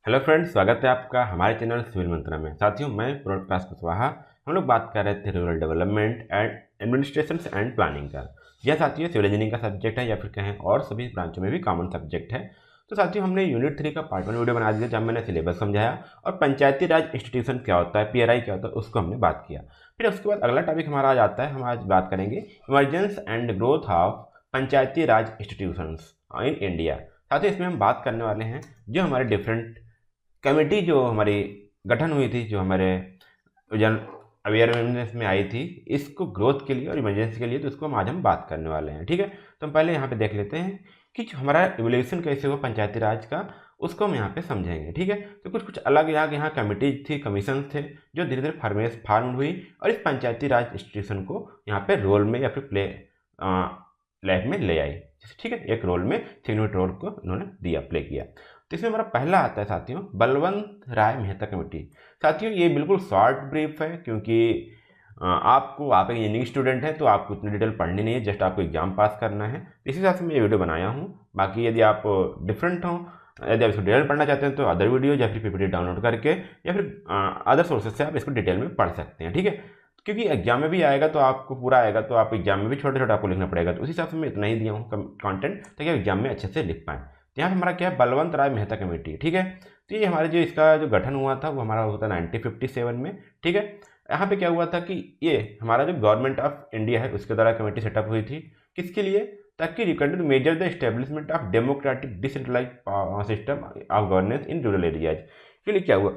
Hello friends, स्वागत है आपका हमारे चैनल सिविल मंत्रा में। साथियों, मैं प्रकाश कुशवाहा। हम लोग बात कर रहे थे rural development and administration and planning का। यह साथियों सिविल इंजीनियरिंग का सब्जेक्ट है या फिर कहें और सभी ब्रांचों में भी कॉमन सब्जेक्ट है। तो साथियों, हमने यूनिट 3 का पार्ट 1 वीडियो बना दिया जहाँ मैंने सिलेबस समझाया और पंचायती राज इंस्टीट्यूशन क्या होता है, पीआरआई क्या होता है, उसको हमने बात किया। फिर उसके बाद अगला टॉपिक हमारा आ जाता है। हम आज बात करेंगे emergence and growth of Panchayati Raj institutions in India. साथियों, इसमें हम बात करने वाले हैं जो हमारे डिफरेंट कमेटी जो हमारी गठन हुई थी, जो हमारे जन अवेयरनेस में आई थी, इसको ग्रोथ के लिए और इमरजेंसी के लिए, तो इसको आज हम बात करने वाले हैं। ठीक है, तो हम पहले यहाँ पे देख लेते हैं कि जो हमारा इवोल्यूशन कैसे हुआ पंचायती राज का, उसको हम यहाँ पे समझेंगे। ठीक है, तो कुछ कुछ अलग यहाँ कमेटीज थी, कमीशन थे जो धीरे धीरे फार्म हुई और इस पंचायती राज इंस्टीट्यूशन को यहाँ पे रोल में या फिर प्ले लाइफ में ले आई। ठीक है, एक रोल में सिग्निफिकेंट रोल को उन्होंने दिया, प्ले किया। तो इसमें हमारा पहला आता है साथियों बलवंत राय मेहता कमेटी। साथियों, ये बिल्कुल शॉर्ट ब्रीफ है क्योंकि आप एक इंजीनियरिंग स्टूडेंट हैं तो आपको इतनी डिटेल पढ़नी नहीं है, जस्ट आपको एग्जाम पास करना है। इसी हिसाब से मैं ये वीडियो बनाया हूँ। बाकी यदि आप डिफरेंट हो, यदि आप इसको डिटेल पढ़ना चाहते हैं तो अदर वीडियो या फिर पीपीटी डाउनलोड करके या फिर अदर सोर्सेज से आप इसको डिटेल में पढ़ सकते हैं। ठीक है, क्योंकि एग्जाम में भी आएगा तो आपको पूरा आएगा, तो आप एग्जाम में भी छोटे छोटे आपको लिखना पड़ेगा। तो उस हिसाब से मैं इतना ही दिया हूँ कंटेंट, ताकि आप एग्जाम में अच्छे से लिख पाएँ। तो यहाँ पर हमारा क्या है, बलवंत राय मेहता कमेटी। ठीक है, तो ये हमारे जो इसका जो गठन हुआ था वो हमारा हुआ था 1957 में। ठीक है, यहाँ पे क्या हुआ था कि ये हमारा जो गवर्नमेंट ऑफ इंडिया है उसके द्वारा कमेटी सेटअप हुई थी। किसके लिए? ताकि recommend measure the establishment of democratic decentralise system of governance in rural areas के लिए क्या हुआ,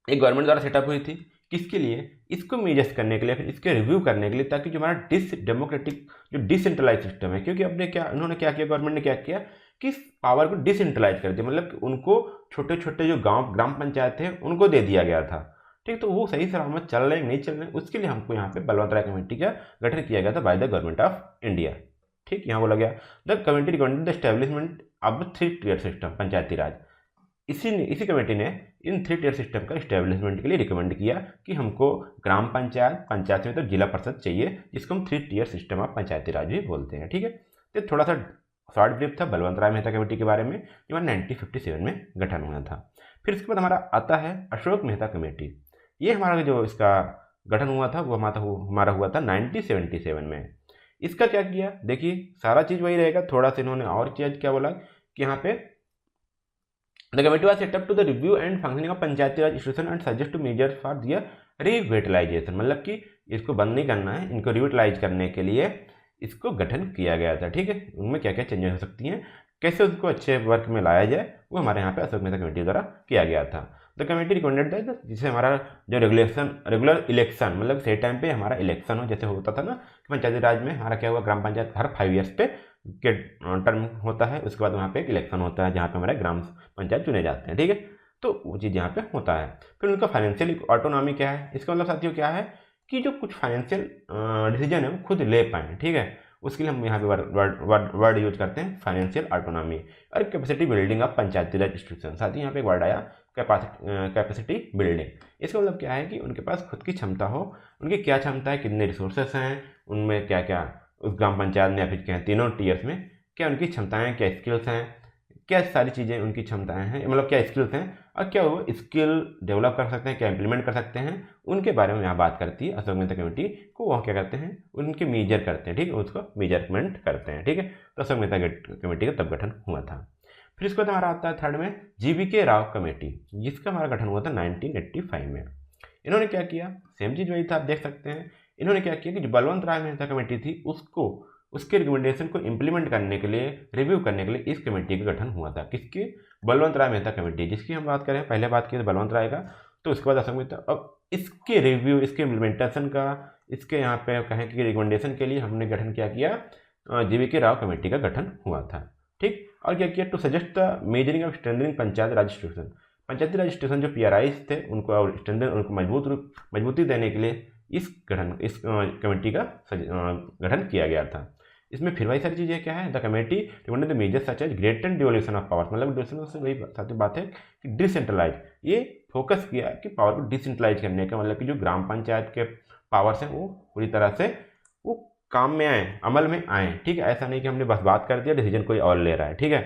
एक गवर्नमेंट द्वारा सेटअप हुई थी। किसके लिए? इसको मेजर्स करने के लिए, फिर इसके रिव्यू करने के लिए, ताकि जो हमारा डेमोक्रेटिक जो डिसेंट्रलाइज सिस्टम है, क्योंकि अपने क्या उन्होंने क्या किया, गवर्नमेंट ने क्या किया कि पावर को डिसेंट्रलाइज कर दिया, मतलब कि उनको छोटे छोटे जो ग्राम पंचायत थे उनको दे दिया गया था। ठीक, तो वो सही सलामत चल रहे हैं नहीं चल रहे हैं, उसके लिए हमको यहाँ पे बलवंत राय कमेटी का गठन किया गया था by the government of India. ठीक, यहाँ बोला गया the committee recommended the establishment of the 3 tier system Panchayati Raj. इसी कमेटी ने इन 3 टियर सिस्टम का इस्टेब्लिशमेंट के लिए रिकमेंड किया कि हमको ग्राम पंचायत में तो जिला परिषद चाहिए, जिसको हम 3 टियर सिस्टम ऑफ पंचायती राज भी बोलते हैं। ठीक है, तो थोड़ा सा शॉर्ट ब्रीफ था बलवंत राय मेहता कमेटी के बारे में, जो 1957 में गठन हुआ था। फिर इसके बाद हमारा आता है अशोक मेहता कमेटी। ये हमारा जो इसका गठन हुआ था वो हमारा हुआ था 1977 में। इसका क्या किया, देखिए सारा चीज़ वही रहेगा, थोड़ा सा इन्होंने और चीज़ क्या बोला कि यहाँ पे The committee was set up to the review and functioning of Panchayati Raj institution and suggest to measures for their revitalization, मतलब कि इसको बंद नहीं करना है, इनको रिविटलाइज करने के लिए इसको गठन किया गया था। ठीक है, उनमें क्या क्या चेंजेस हो सकती हैं, कैसे उसको अच्छे वर्क में लाया जाए, वो हमारे यहाँ पे अशोक मेहता कमेटी द्वारा किया गया था। द कमेटी रिकमेंडेड दैट जिससे हमारा जो रेगुलर इलेक्शन, मतलब सही टाइम पे हमारा इलेक्शन हो, जैसे होता था ना कि पंचायती राज में हमारा क्या हुआ, ग्राम पंचायत हर 5 ईयर्स पे के टर्म होता है, उसके बाद वहाँ पे एक इलेक्शन होता है जहाँ पे हमारे ग्राम पंचायत चुने जाते हैं। ठीक है, तो वो चीज़ यहाँ पे होता है। फिर उनका फाइनेंशियल ऑटोनॉमी क्या है, इसका मतलब साथियों क्या है कि जो कुछ फाइनेंशियल डिसीजन है वो खुद ले पाएँ। ठीक है, उसके लिए हम यहाँ पे वर्ड यूज करते हैं फाइनेंशियल ऑटोनॉमी और capacity building of Panchayati Raj institution. साथ ही यहाँ पे एक वर्ड आया कैपेसिटी बिल्डिंग। इसका मतलब क्या है कि उनके पास खुद की क्षमता हो, उनकी क्या क्षमता है, कितने रिसोर्सेस हैं, उनमें क्या क्या उस ग्राम पंचायत में या फिर क्या तीनों टीयर्स में क्या उनकी क्षमताएं, क्या स्किल्स हैं, क्या सारी चीज़ें उनकी क्षमताएं हैं, मतलब क्या स्किल्स हैं और क्या वो स्किल डेवलप कर सकते हैं, क्या इंप्लीमेंट कर सकते हैं, उनके बारे में यहाँ बात करती है अशोक मेहता कमेटी को। वह क्या करते हैं, उनके मेजर करते हैं। ठीक है, उसको मेजरमेंट करते हैं। ठीक है, तो अशोक मेहता कमेटी का तब गठन हुआ था। फिर इसके बाद हमारा आता है थर्ड में जीवीके राव कमेटी, जिसका हमारा गठन हुआ था 1985 में। इन्होंने क्या किया, सेम चीज़ वही था, आप देख सकते हैं। इन्होंने क्या किया कि जो बलवंत राय मेहता कमेटी थी उसको उसके रिकमेंडेशन को इम्प्लीमेंट करने के लिए, रिव्यू करने के लिए इस कमेटी का गठन हुआ था। किसकी? बलवंत राय मेहता कमेटी, जिसकी हम बात करें, पहले बात की तो बलवंत राय का, तो उसके बाद अशोक मेहता। अब इसके रिव्यू, इसके इम्प्लीमेंटेशन का, इसके यहाँ पे कहें कि रिकमेंडेशन के लिए हमने गठन क्या किया, जीवीके राव कमेटी का गठन हुआ था। ठीक, और क्या किया, to suggest the measuring of strengthening Panchayat Raj institution. Panchayati Raj institution जो पीआरआईज थे उनको और उनको मजबूती देने के लिए इस कमेटी का गठन किया गया था। इसमें फिर वही सारी चीज़ें क्या है, the committee recommended the measures such as greater devolution of power, मतलब डिवोल्यूशन से वही साथ बात है कि डिसेंट्रलाइज, ये फोकस किया कि पावर को डिसेंट्रलाइज करने का, मतलब कि जो ग्राम पंचायत के पावर्स हैं वो पूरी तरह से वो काम में आए, अमल में आए। ठीक है, ऐसा नहीं कि हमने बस बात कर दिया, डिसीजन कोई और ले रहा है। ठीक है,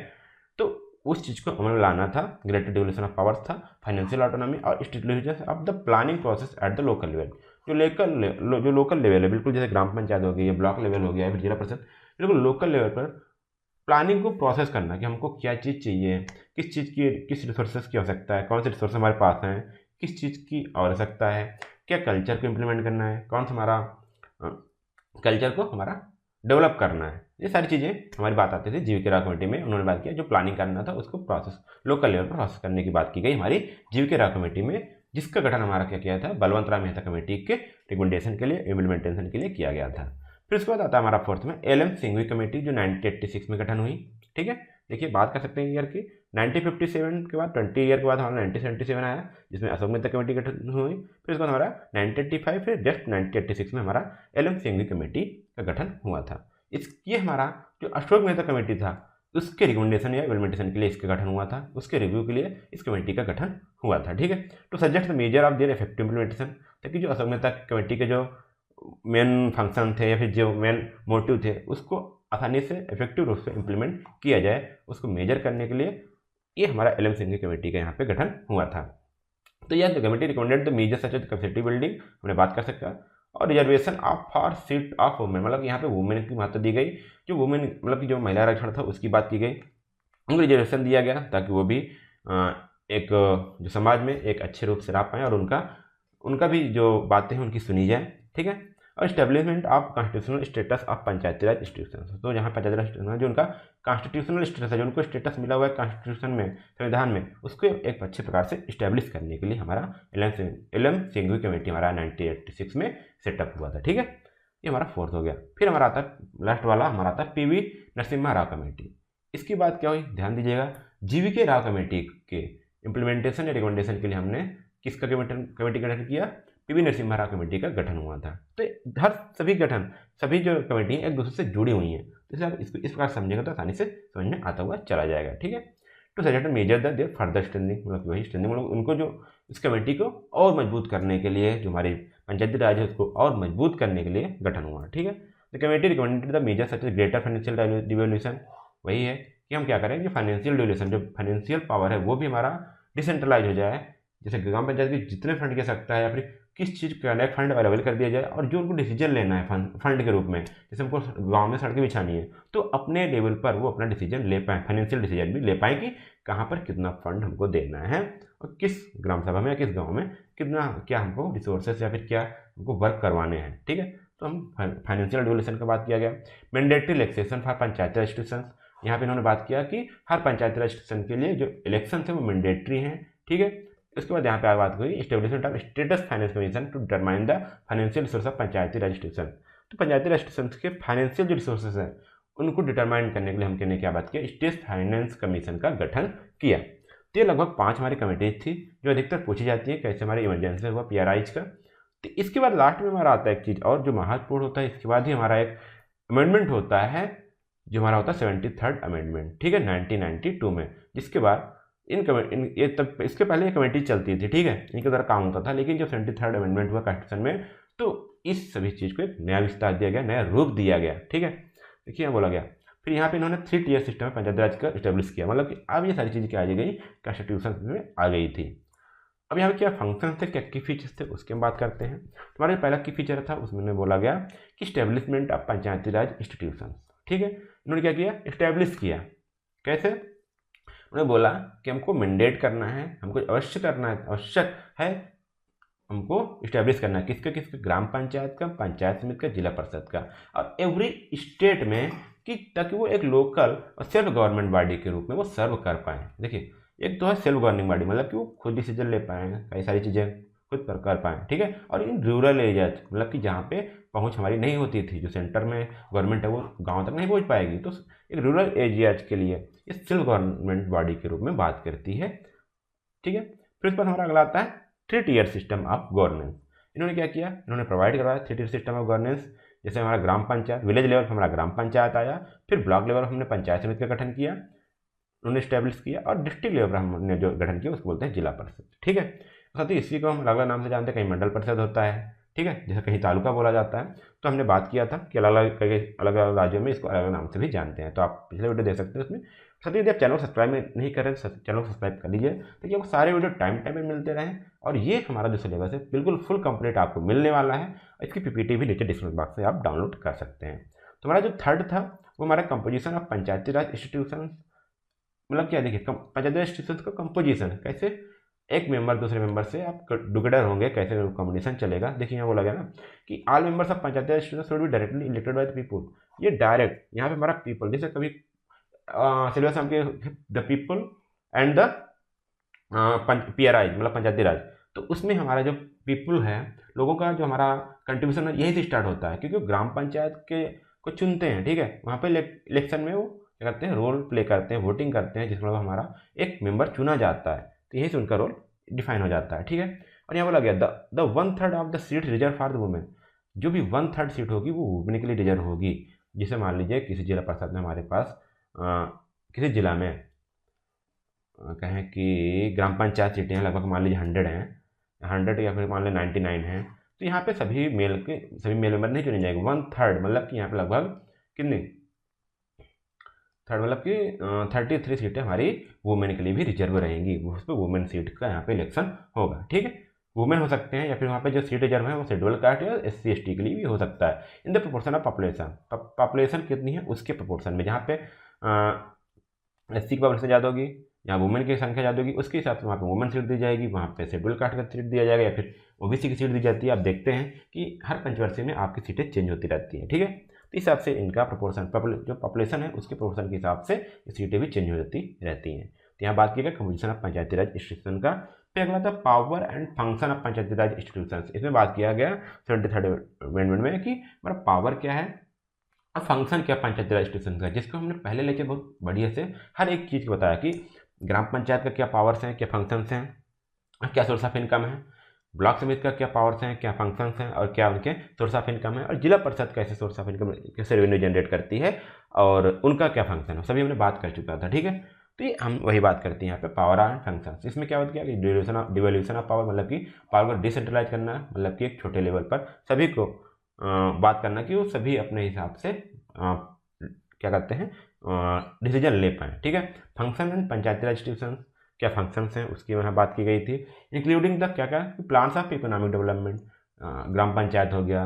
तो उस चीज़ को अमल में लाना था। ग्रेटर डिवोल्यूशन ऑफ पावर्स था, फाइनेंशियल ऑटोनॉमी और stabilisation of the planning process at the local level. जो लोकल लेवल है, बिल्कुल जैसे ग्राम पंचायत हो गई, ब्लॉक लेवल हो गया, फिर जिला परिषद, बिल्कुल लोकल लेवल पर प्लानिंग को प्रोसेस करना कि हमको क्या चीज़ चाहिए, किस चीज़ की, किस रिसोर्सेज की आवश्यकता है, कौन से रिसोर्स हमारे पास हैं, किस चीज़ की आवश्यकता है, क्या कल्चर को इम्प्लीमेंट करना है, कौन सा हमारा कल्चर को हमारा डेवलप करना है। ये सारी चीज़ें हमारी बात आती थी। जीवीके राव कमेटी में उन्होंने बात किया जो प्लानिंग करना था उसको प्रोसेस लोकल लेवल पर प्रोसेस करने की बात की गई हमारी जीवीके राव कमेटी में, जिसका गठन हमारा क्या किया था, बलवंत राय मेहता कमेटी के रिकमेंडेशन के लिए, इम्प्लीमेंटेशन के लिए किया गया था। फिर उसके बाद आता है हमारा फोर्थ में एल एम सिंघवी कमेटी जो 1986 में गठन हुई। ठीक है, देखिए बात कर सकते हैं ईयर की। 1957 के बाद 20 ईयर के बाद हमारा 1977 आया जिसमें अशोक मेहता कमेटी गठन हुई। फिर उसके बाद हमारा 1985, फिर जस्ट 1986 में हमारा एल एम सिंघवी कमेटी का गठन हुआ था। ये हमारा जो अशोक मेहता कमेटी था उसके रिकमेंडेशन या इम्प्लीमेंटेशन के लिए इसका गठन हुआ था, उसके रिव्यू के लिए इस कमेटी का गठन हुआ था। ठीक है, to suggest the measure of their effective implementation, ताकि जो अशोक मेहता कमेटी के जो मेन फंक्शन थे या फिर जो मेन मोटिव थे उसको आसानी से इफेक्टिव रूप से इम्प्लीमेंट किया जाए, उसको मेजर करने के लिए ये हमारा एल एम सिंघवी कमेटी का यहाँ पे गठन हुआ था। तो यह committee recommended the measure such as capacity building, हमने बात कर सकता है, और reservation of for seat of women, मतलब यहाँ पे वुमेन की महत्व दी गई, जो वुमेन मतलब कि जो महिला आरक्षण था उसकी बात की गई, उनको रिजर्वेशन दिया गया ताकि वो भी एक जो समाज में एक अच्छे रूप से रह पाएँ और उनका भी जो बातें हैं उनकी सुनी जाए। ठीक है, और establishment of constitutional status of Panchayati Raj institution, तो जहाँ पंचायती राज इंस्टीट्यूशन जो उनका कॉन्स्टिट्यूशनल स्टेटस है, जो उनको स्टेटस मिला हुआ है कॉन्स्टिट्यूशन में, संविधान में, उसको एक अच्छे प्रकार से इस्टेब्लिश करने के लिए हमारा एल एम सिंघवी कमेटी हमारा 1986 में सेटअप हुआ था। ठीक है, ये हमारा फोर्थ हो गया। फिर हमारा आता है लास्ट वाला, हमारा आता है पीवी नरसिम्हा राव कमेटी। इसकी बात क्या हुई, ध्यान दीजिएगा, जीवीके राव कमेटी के इम्प्लीमेंटेशन या रिकमेंडेशन के लिए हमने किसका कमेटी का गठन किया, पीवी नरसिम्हा राव कमेटी का गठन हुआ था। तो हर सभी जो कमेटी एक दूसरे से जुड़ी हुई हैं, तो इसे आप इसको इस प्रकार समझेंगे तो आसानी से समझ में आता हुआ चला जाएगा। ठीक है, to suggest measure the their further strengthening, मतलब वही स्ट्रेंथनिंग, मतलब उनको जो इस कमेटी को और मजबूत करने के लिए, जो हमारी पंचायती राज है उसको और मजबूत करने के लिए गठन हुआ। ठीक है, the committee recommended the measure such as greater financial devolution, वही है कि हम क्या करें कि फाइनेंशियल डिवोल्यूशन, जो फाइनेंशियल पावर है वो भी हमारा डिसेंट्रलाइज हो जाए, जैसे ग्राम पंचायत के जितने फंड के सकता है या फिर किस चीज़ का एक फंड अवेलेबल कर दिया जाए, और जो उनको डिसीजन लेना है फंड के रूप में, जैसे हमको गांव में सड़कें बिछानी है तो अपने लेवल पर वो अपना डिसीजन ले पाएँ, फाइनेंशियल डिसीजन भी ले पाएँ कि कहाँ पर कितना फंड हमको देना है और किस ग्राम सभा में या किस गाँव में कितना, क्या हमको रिसोर्सेज या फिर क्या हमको वर्क करवाने हैं। ठीक है, तो हम फाइनेंशियल डिवोल्यूशन का बात किया गया। Mandatory election for Panchayati Raj institution, यहाँ पे इन्होंने बात किया कि हर पंचायती राज इंस्टीट्यूशन के लिए जो इलेक्शन थे वो मैंडेटरी हैं। ठीक है, उसके बाद यहाँ पे बात हुई establishment of states finance commission to determine the financial resource of Panchayati Raj institution, तो पंचायती राज इंस्टीट्यूशन के फाइनेंशियल जो रिसोर्सेज हैं उनको डिटरमाइन करने के लिए हम कहने क्या बात किया, स्टेट फाइनेंस कमीशन का गठन किया। तो ये लगभग 5 हमारी कमेटीज थी जो अधिकतर पूछी जाती है, कैसे हमारे इमरजेंसी हुआ PRIs का। तो इसके बाद लास्ट में हमारा आता है एक चीज़ और जो महत्वपूर्ण होता है, इसके बाद ही हमारा एक अमेंडमेंट होता है जो हमारा होता है 73rd अमेंडमेंट। ठीक है, 1992 में, जिसके बाद ये तब इसके पहले ये कमेटी चलती थी। ठीक है, इनके द्वारा काम होता था, लेकिन जो 73rd अमेंडमेंट हुआ कॉन्स्टिट्यूशन में तो इस सभी चीज़ को एक नया विस्तार दिया गया, नया रूप दिया गया। ठीक है, देखिए यहाँ बोला गया। फिर यहाँ पे इन्होंने 3 टियर सिस्टम में पंचायती राज का इस्टेब्लिश किया, मतलब कि अब ये सारी चीज़ें क्या आ गई कॉन्स्टिट्यूशन में आ गई थी। अब यहाँ पे क्या फंक्शन थे, क्या की फीचर्स थे, उसके हम बात करते हैं। हमारा पहला की फीचर था उसमें बोला गया कि establishment of Panchayati Raj institution. ठीक है, इन्होंने क्या किया, इस्टेब्लिश किया। कैसे, उन्होंने बोला कि हमको मैंडेट करना है, हमको आवश्यक है हमको इस्टेब्लिश करना है किसके ग्राम पंचायत का, पंचायत समिति का, जिला परिषद का, और एवरी स्टेट में, कि ताकि वो एक लोकल और सेल्फ गवर्नमेंट बॉडी के रूप में वो सर्व कर पाएँ। देखिए, एक तो है सेल्फ गवर्निंग बॉडी, मतलब कि वो खुद डिसीजन ले पाएँ, कई सारी चीज़ें खुद कर पाएँ। ठीक है, और इन रूरल एरियाज, मतलब कि जहाँ पे पहुँच हमारी नहीं होती थी, जो सेंटर में गवर्नमेंट है वो गाँव तक नहीं पहुँच पाएगी, तो एक रूरल एरियाज के लिए ये सेल्फ गवर्नमेंट बॉडी के रूप में बात करती है। ठीक है, फिर उस पर हमारा अगला आता है 3 टियर सिस्टम ऑफ गवर्नेंस। इन्होंने क्या किया, इन्होंने प्रोवाइड करवाया 3 टियर सिस्टम ऑफ गवर्नेंस। जैसे हमारा ग्राम पंचायत, विलेज लेवल पर हमारा ग्राम पंचायत आया, फिर ब्लॉक लेवल पर हमने पंचायत समिति का गठन किया, उन्होंने स्टैब्लिश किया, और डिस्ट्रिक्ट लेवल पर हमने जो गठन किया उसको बोलते हैं जिला परिषद। ठीक है, साथ ही इसी को हम अलग अलग नाम से जानते हैं, कहीं मंडल परिषद होता है। ठीक है, जैसे कहीं तालुका बोला जाता है। तो हमने बात किया था कि अलग अलग राज्यों में इसको अलग अलग नाम से भी जानते हैं, तो आप पिछले वीडियो देख सकते हैं, उसमें साथ ही यदि आप चैनल को सब्सक्राइब नहीं कर रहे हैं तो चैनल को सब्सक्राइब कर लीजिए ताकि आपको सारे वीडियो टाइम टाइम में मिलते रहें। और ये हमारा जो सिलेबस है बिल्कुल फुल कंप्लीट आपको मिलने वाला है। इसकी पीपीटी भी नीचे डिस्क्रिप्शन बॉक्स से आप डाउनलोड कर सकते हैं। तो हमारा जो थर्ड था वो हमारा composition of Panchayati Raj institution, मतलब क्या देखिए पंचायती राज इंस्टीट्यूशन का कंपोजिशन, कैसे एक मेंबर दूसरे मेंबर से आप टुगेदर होंगे, कैसे कॉम्बिनेशन चलेगा। देखिए यहाँ बोला गया ना कि all members of Panchayati Raj institution should be directly elected by the people. ये डायरेक्ट यहाँ पे हमारा पीपल, जैसे कभी सिलेबस हमके the people and the PRI मतलब पंचायती राज, तो उसमें हमारा जो पीपल है, लोगों का जो हमारा कंट्रीब्यूशन है यहीं से स्टार्ट होता है, क्योंकि ग्राम पंचायत के को चुनते हैं, ठीक है। वहाँ पे इलेक्शन में वो क्या करते हैं, रोल प्ले करते हैं, वोटिंग करते हैं, जिसमें हमारा एक मेंबर चुना जाता है, तो यहीं से उनका रोल डिफाइन हो जाता है, ठीक है। और यहाँ बोला गया the 1/3 of the seat reserve for the women, जो भी 1/3 सीट होगी वो वुमेन के लिए रिजर्व होगी। जिसे मान लीजिए किसी जिला परिषद में हमारे पास किसी जिला में कहें कि ग्राम पंचायत सीटें हैं, लगभग मान लीजिए 100 हैं, 100 या फिर मान लीजिए 99 हैं, तो यहाँ पे सभी मेल मेंबर नहीं चुने जाएंगे। 1/3 मतलब कि यहाँ पे लगभग कितनी थर्ड मतलब कि 33 सीटें हमारी वुमेन के लिए भी रिजर्व रहेंगी, उस पर वुमेन सीट का यहाँ पे इलेक्शन होगा, ठीक है। वुमेन हो सकते हैं या फिर वहाँ पे जो सीट रिजर्व है वो शेड्यूल कास्ट या SC/ST के लिए भी हो सकता है। In the proportion of population, population कितनी है उसके प्रोपोर्शन में, जहाँ पे SC की पॉपुलेशन ज़्यादा होगी या वुमेन की संख्या ज़्यादा होगी, उसके हिसाब से वहाँ पे वुमेन सीट दी जाएगी, वहाँ पे शेड्यूल कास्ट का सीट दिया जाएगा या फिर OBC की सीट दी जाती है। आप देखते हैं कि हर पंचवर्षीय में आपकी सीटें चेंज होती रहती हैं, ठीक है। तो इस हिसाब से इनका प्रोपोर्शन, जो पॉपुलेशन है उसके प्रोपोर्शन के हिसाब से सीटें भी चेंज हो जाती रहती हैं। तो यहाँ बात की गई composition of Panchayati Raj institution का। फिर अगला था power and function of Panchayati Raj institution. इसमें बात किया गया 73rd अमेंडमेंट में कि हमारा पावर क्या है और फंक्शन क्या पंचायती राज इंस्टीट्यूशन का, जिसको हमने पहले लेके बहुत बढ़िया से हर एक चीज़ को बताया कि ग्राम पंचायत का क्या पावर्स हैं, क्या फंक्शंस हैं, क्या सोर्स ऑफ इनकम है, ब्लॉक समिति का क्या पावर्स हैं, क्या फंक्शंस हैं और क्या उनके सोर्स ऑफ इनकम है, और जिला परिषद कैसे सोर्स ऑफ इनकम, कैसे रेवेन्यू जनरेट करती है और उनका क्या फंक्शन है, सभी हमने बात कर चुका था, ठीक है। तो ये हम वही बात करते हैं यहाँ पे पावर एंड फंक्शंस। इसमें क्या होता है कि डिवोल्यूशन ऑफ पावर, मतलब कि पावर को डिसेंट्रलाइज करना, मतलब कि एक छोटे लेवल पर सभी को बात करना कि वो सभी अपने हिसाब से क्या करते हैं, डिसीजन ले पाएँ, ठीक है। Function and Panchayati Raj institution क्या फंक्शंस हैं उसकी वहाँ बात की गई थी, इंक्लूडिंग द क्या क्या प्लान्स ऑफ इकोनॉमिक डेवलपमेंट, ग्राम पंचायत हो गया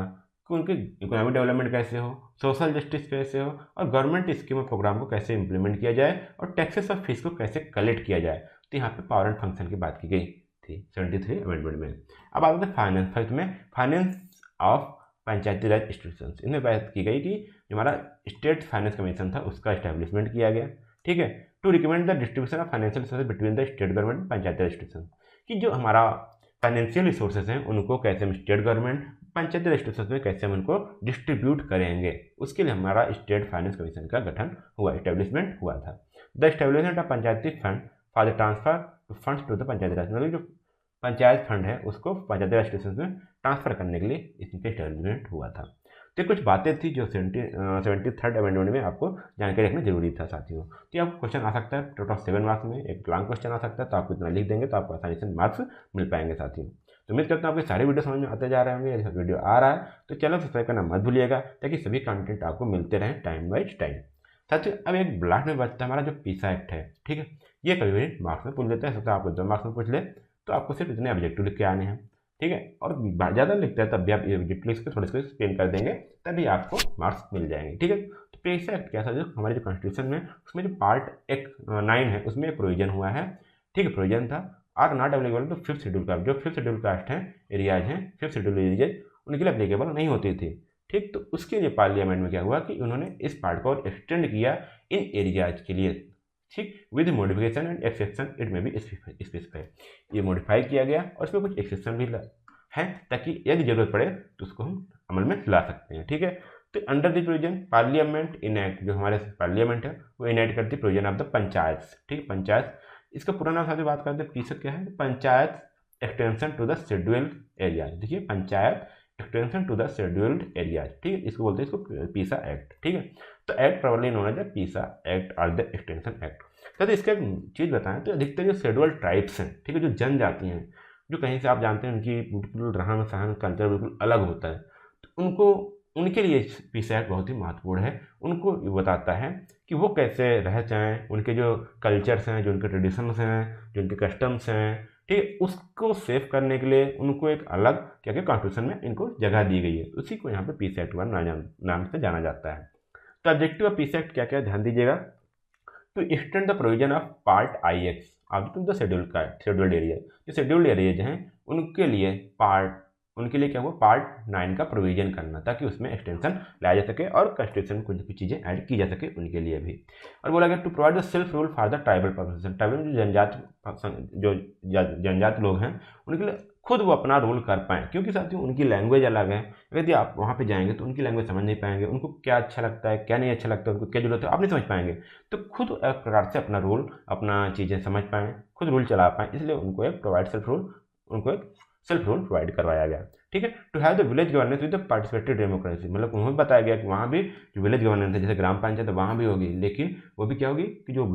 कि उनकी इकोनॉमिक डेवलपमेंट कैसे हो, सोशल जस्टिस कैसे हो, और गवर्नमेंट स्कीम और प्रोग्राम को कैसे इंप्लीमेंट किया जाए, और टैक्सेस और फीस को कैसे कलेक्ट किया जाए। तो यहाँ पे पावर एंड फंक्शन की बात की गई थी 73 अमेंडमेंट में। अब आते हैं फाइनेंस। फर्स्ट में finance of Panchayati Raj institution, इनमें बात की गई कि हमारा स्टेट फाइनेंस कमीशन था उसका इस्टेब्लिशमेंट किया गया, ठीक है। To recommend the distribution of financial resources between the state government Panchayati Raj institution, कि जो हमारा फाइनेंशियल रिसोर्सेज हैं उनको कैसे हम state government Panchayati Raj institution में कैसे हम उनको डिस्ट्रीब्यूट करेंगे, उसके लिए हमारा स्टेट फाइनेंस कमीशन का गठन हुआ, इस्टेब्लिशमेंट हुआ था। The establishment of Panchayati fund for the transfer funds to the Panchayati Raj, मतलब जो पंचायत फंड है उसको पंचायती राज इंस्टीट्यूशन में ट्रांसफर करने के लिए इसका इस्टेब्लिशमेंट हुआ था। तो कुछ बातें थी जो 73rd अमेंडमेंट में आपको जानकारी रखना जरूरी था साथियों। तो आपको क्वेश्चन आ सकता है टोटल 7 मार्क्स में, एक लॉन्ग क्वेश्चन आ सकता है, तो आप इतना लिख देंगे तो आपको आसानी से मार्क्स मिल पाएंगे साथियों। तो उम्मीद करता हूँ आपके सारे वीडियो समझ में आते जा रहे होंगे। यदि वीडियो आ रहा है तो चैनल सब्सक्राइब करना मत भूलिएगा ताकि सभी कंटेंट आपको मिलते रहें टाइम बाई टाइम। साथियों अब एक ब्लास्ट में बचता है हमारा जो PISA एक्ट है, ठीक है। ये कभी भी मार्क्स में पूछ लेते हैं, सकता है आपको 2 मार्क्स में पूछ ले, तो आपको सिर्फ इतने ऑब्जेक्टिव लिख के आने हैं, ठीक है। और ज़्यादा लिखते हैं तब भी आप ऑब्जेक्टिव लिख के थोड़े से एक्सप्लेन कर देंगे तभी आपको मार्क्स मिल जाएंगे, ठीक है। तो PISA एक्ट क्या था, जो हमारे जो कॉन्स्टिट्यूशन में उसमें जो पार्ट 9 है उसमें एक प्रोविजन हुआ है, ठीक है। प्रोविजन था are not applicable to 5th schedule caste, जो 5th शेड्यूल कास्ट हैं एरियाज हैं, 5th शेड्यूल एरियाज उनके लिए एप्लीकेबल नहीं होती थी, ठीक। तो उसके लिए पार्लियामेंट में क्या हुआ कि उन्होंने इस पार्ट को और एक्सटेंड किया इन एरियाज के लिए, ठीक, with modification and exception it में भी स्पेसिफाई, ये मॉडिफाई किया गया और इसमें कुछ एक्सेप्शन भी है ताकि यदि जरूरत पड़े तो उसको हम अमल में ला सकते हैं, ठीक है। तो under the provision parliament enact, जो हमारे पार्लियामेंट है वो इनैक्ट करती है प्रोविजन ऑफ द पंचायत, ठीक। पंचायत इसका पूरा नाम साथ बात करते हैं PISA क्या है, panchayat extension to the scheduled areas. देखिए panchayat extension to the scheduled areas, ठीक है, इसको बोलते हैं इसको PISA एक्ट, ठीक है। तो act probably known as the PISA act और द एक्सटेंशन एक्ट। तो इसका चीज़ बताएं तो अधिकतर जो शेड्यूल्ड ट्राइब्स हैं, ठीक है, जो जनजाति हैं, जो कहीं से आप जानते हैं उनकी बिल्कुल रहन सहन कल्चर बिल्कुल अलग होता है, तो उनको उनके लिए पीस एक्ट बहुत ही महत्वपूर्ण है। उनको ये बताता है कि वो कैसे रह जाएं, उनके जो कल्चर्स हैं, जो उनके ट्रेडिशंस हैं, जो उनके कस्टम्स हैं, ठीक, उसको सेव करने के लिए उनको एक अलग क्या क्या कॉन्स्टिट्यूशन में इनको जगह दी गई है। उसी को यहाँ पे पीस एक्ट नाम से जाना जाता है। तो ऑब्जेक्टिव ऑफ पीस एक्ट क्या क्या, ध्यान दीजिएगा। To extend the provision of part IX of the scheduled area. जो शेड्यूल्ड एरियाज हैं उनके लिए क्या हुआ, पार्ट 9 का प्रोविजन करना, ताकि उसमें एक्सटेंशन लाया जा सके और कॉन्स्टिट्यूशन कुछ कुछ चीज़ें ऐड की जा सके उनके लिए भी। और बोला गया to provide the self rule for the tribal population. Tribal जो जनजाति लोग हैं उनके लिए खुद वो अपना रोल कर पाएँ, क्योंकि साथियों उनकी लैंग्वेज अलग है। यदि आप वहाँ पे जाएंगे तो उनकी लैंग्वेज समझ नहीं पाएंगे, उनको क्या अच्छा लगता है क्या नहीं अच्छा लगता है, उनको क्या जरूरत है आप नहीं समझ पाएंगे। तो खुद एक प्रकार से अपना रोल, अपना चीज़ें समझ पाएँ, खुद रूल चला पाएँ, इसलिए उनको एक सेल्फ रूल प्रोवाइड करवाया गया। ठीक है। To have the village governance with the participatory democracy, मतलब उन्हें बताया गया कि वहाँ भी जो विलेज गवर्नेंस है, जैसे ग्राम पंचायत है वहाँ भी होगी, लेकिन वो भी क्या होगी कि जो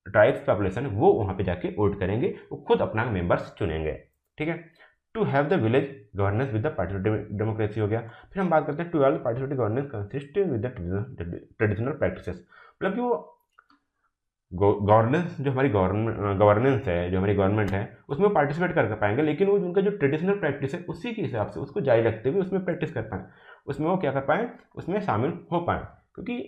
ट्राइब्स पॉपुलेशन है वो वहाँ पे जाके वोट करेंगे, वो खुद अपना मेंबर्स चुनेंगे। ठीक है। To have the village governance with the participatory democracy हो गया। फिर हम बात करते हैं to have the participatory governance consistent with the traditional practices, मतलब कि वो गवर्नेंस जो हमारी गवर्नेंस है, जो हमारी गवर्नमेंट है, उसमें पार्टिसिपेट कर पाएंगे, लेकिन वो उनका जो ट्रेडिशनल प्रैक्टिस है उसी के हिसाब से उसको जारी रखते हुए उसमें प्रैक्टिस कर पाएँ, उसमें वो क्या कर पाएँ, उसमें शामिल हो पाएँ। क्योंकि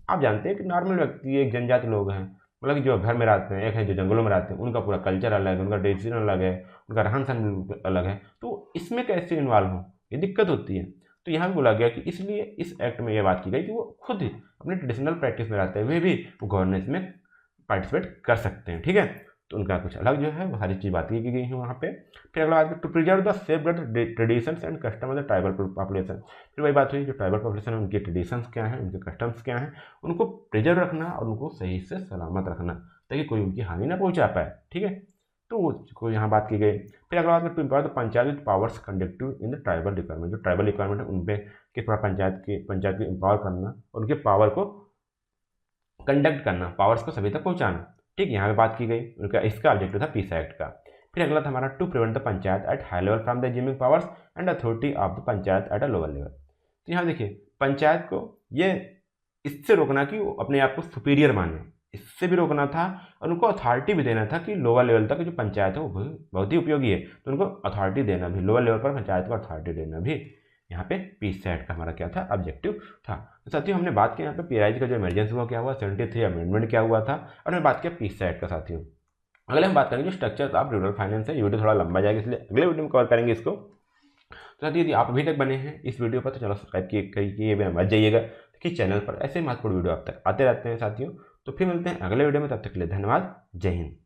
आप जानते हैं कि नॉर्मल व्यक्ति एक जनजाति लोग हैं, मतलब कि जो घर में रहते हैं, एक है जो जंगलों में रहते हैं, उनका पूरा कल्चर अलग है, उनका डिसीजन अलग है, उनका रहन सहन अलग है, तो इसमें कैसे इन्वॉल्व हो, ये दिक्कत होती है। तो यहाँ भी बोला गया कि इसलिए इस एक्ट में यह बात की गई कि वो खुद ही अपने ट्रेडिशनल प्रैक्टिस में रहते हुए भी वो गवर्नेंस में पार्टिसिपेट कर सकते हैं। ठीक है। तो उनका कुछ अलग जो है वो सारी चीज़ बात की गई है वहाँ पे। फिर अगला बात, to preserve the safeguard traditions and custom of the tribal population. फिर वही बात हुई, जो ट्राइबल पॉपुलेशन है उनके ट्रेडिशंस क्या हैं, उनके कस्टम्स क्या हैं, उनको प्रिजर्व रखना और उनको सही से सलामत रखना, ताकि कोई उनकी हानि ना पहुँचा पाए। ठीक है। तो उसको यहाँ बात की गई। फिर अगला बात, to empower the panchayat with powers conductive in the tribal requirement. जो ट्राइबल रिक्वायरमेंट है उन पर किस प्रकार पंचायत को इम्पावर करना और उनके पावर को कंडक्ट करना, पावर्स को सभी तक पहुँचाना। ठीक, यहाँ पे बात की गई, उनका इसका ऑब्जेक्टिव था पीस एक्ट का। फिर अगला था हमारा, to prevent the panchayat at high level from the assuming powers and authority of the panchayat at a lower level. तो यहाँ देखिए, पंचायत को ये इससे रोकना कि वो अपने आप को सुपीरियर माने, इससे भी रोकना था, और उनको अथॉरिटी भी देना था कि लोअर लेवल तक जो पंचायत है वो बहुत ही उपयोगी है, तो उनको अथॉरिटी देना भी, लोअर लेवल पर पंचायत को अथॉरिटी देना भी यहाँ पे पीस एक्ट का हमारा क्या था, ऑब्जेक्टिव था। तो साथियों हमने बात की यहाँ पे PRI का जो इमरजेंसी हुआ क्या हुआ, 73 अमेंडमेंट क्या हुआ था, और हमने बात किया पीस एक्ट का। साथियों अगले हम बात करेंगे जो स्ट्रक्चर ऑफ रूरल फाइनेंस है। ये वीडियो थोड़ा लंबा जाएगा, इसलिए अगले वीडियो में कवर करेंगे इसको। तो साथियों यदि आप अभी तक बने हैं इस वीडियो पर तो चलो सब्सक्राइब करिए, मत जाइएगा, कि चैनल पर ऐसे महत्वपूर्ण वीडियो आप तक आते रहते हैं साथियों। तो फिर मिलते हैं अगले वीडियो में, तब तक के लिए धन्यवाद, जय हिंद।